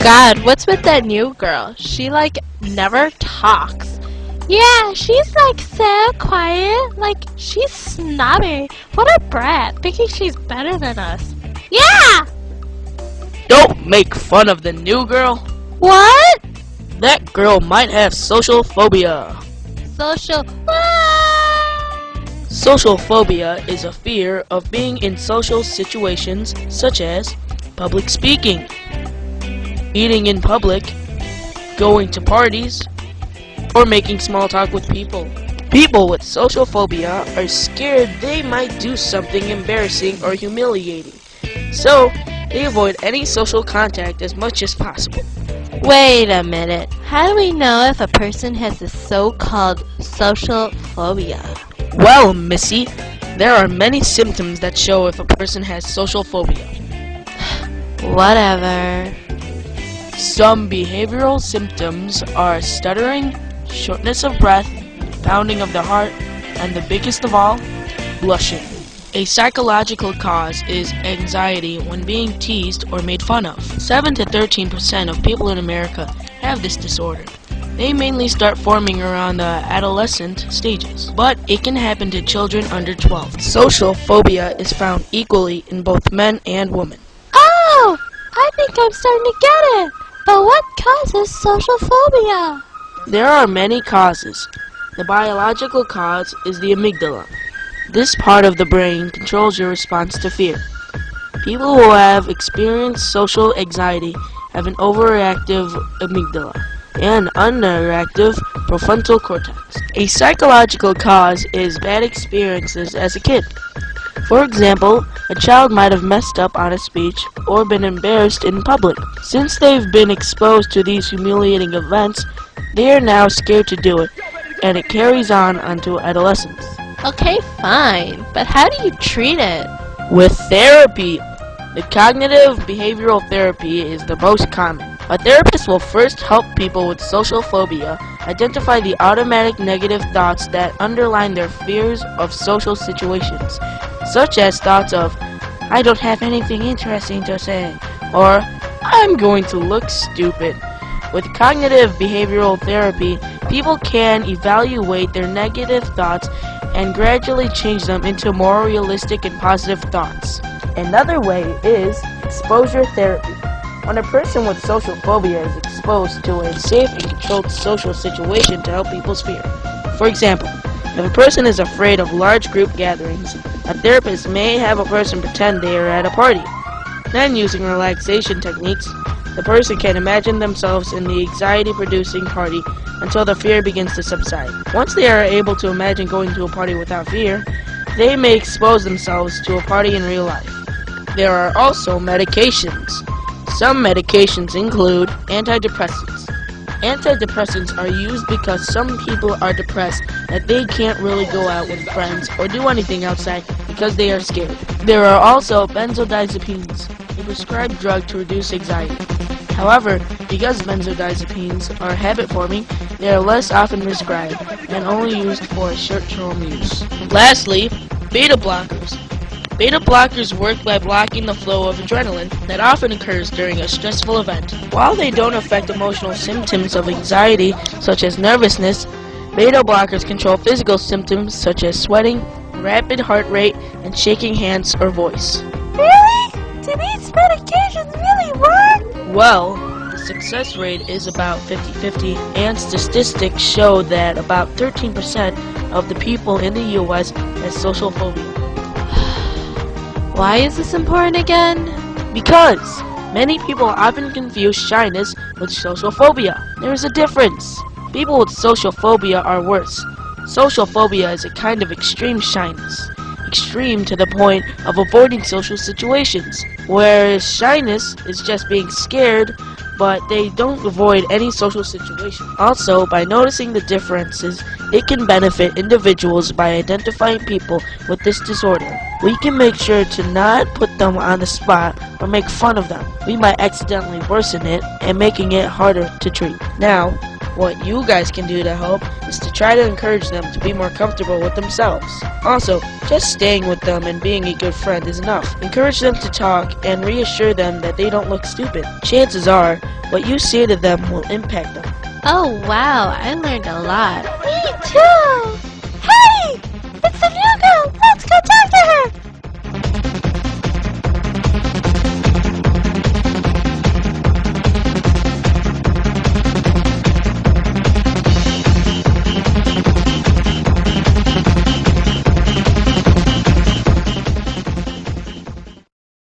God, what's with that new girl? She never talks. Yeah, she's so quiet. She's snobby. What a brat, thinking she's better than us. Yeah! Don't make fun of the new girl. What? That girl might have social phobia. Social. Social phobia is a fear of being in social situations such as public speaking, eating in public, going to parties, or making small talk with people. People with social phobia are scared they might do something embarrassing or humiliating, so they avoid any social contact as much as possible. Wait a minute. How do we know if a person has a so-called social phobia? Well, Missy, there are many symptoms that show if a person has social phobia. Whatever. Some behavioral symptoms are stuttering, shortness of breath, pounding of the heart, and the biggest of all, blushing. A psychological cause is anxiety when being teased or made fun of. 7 to 13% of people in America have this disorder. They mainly start forming around the adolescent stages, but it can happen to children under 12. Social phobia is found equally in both men and women. Oh, I think I'm starting to get it. But what causes social phobia? There are many causes. The biological cause is the amygdala. This part of the brain controls your response to fear. People who have experienced social anxiety have an overactive amygdala and underactive prefrontal cortex. A psychological cause is bad experiences as a kid. For example, a child might have messed up on a speech or been embarrassed in public. Since they've been exposed to these humiliating events, they are now scared to do it, and it carries on unto adolescence. Okay, fine, but how do you treat it? With therapy. The cognitive behavioral therapy is the most common. A therapist will first help people with social phobia identify the automatic negative thoughts that underline their fears of social situations, such as thoughts of, I don't have anything interesting to say, or I'm going to look stupid. With cognitive behavioral therapy, people can evaluate their negative thoughts and gradually change them into more realistic and positive thoughts. Another way is exposure therapy. When a person with social phobia is exposed to a safe and controlled social situation to help people's fear. For example, if a person is afraid of large group gatherings, a therapist may have a person pretend they are at a party. Then, using relaxation techniques, the person can imagine themselves in the anxiety-producing party until the fear begins to subside. Once they are able to imagine going to a party without fear, they may expose themselves to a party in real life. There are also medications. Some medications include antidepressants. Antidepressants are used because some people are depressed that they can't really go out with friends or do anything outside because they are scared. There are also benzodiazepines, a prescribed drug to reduce anxiety. However, because benzodiazepines are habit-forming, they are less often prescribed and only used for short-term use. Lastly, beta blockers. Beta blockers work by blocking the flow of adrenaline that often occurs during a stressful event. While they don't affect emotional symptoms of anxiety, such as nervousness, beta blockers control physical symptoms such as sweating, rapid heart rate, and shaking hands or voice. Really? Do these medications really work? Well, the success rate is about 50-50, and statistics show that about 13% of the people in the U.S. has social phobia. Why is this important again? Because many people often confuse shyness with social phobia. There is a difference. People with social phobia are worse. Social phobia is a kind of extreme shyness. Extreme to the point of avoiding social situations, whereas shyness is just being scared, but they don't avoid any social situation. Also, by noticing the differences, it can benefit individuals by identifying people with this disorder. We can make sure to not put them on the spot or make fun of them. We might accidentally worsen it and making it harder to treat. Now, what you guys can do to help is to try to encourage them to be more comfortable with themselves. Also, just staying with them and being a good friend is enough. Encourage them to talk and reassure them that they don't look stupid. Chances are, What you say to them will impact them. Oh wow, I learned a lot. Me too!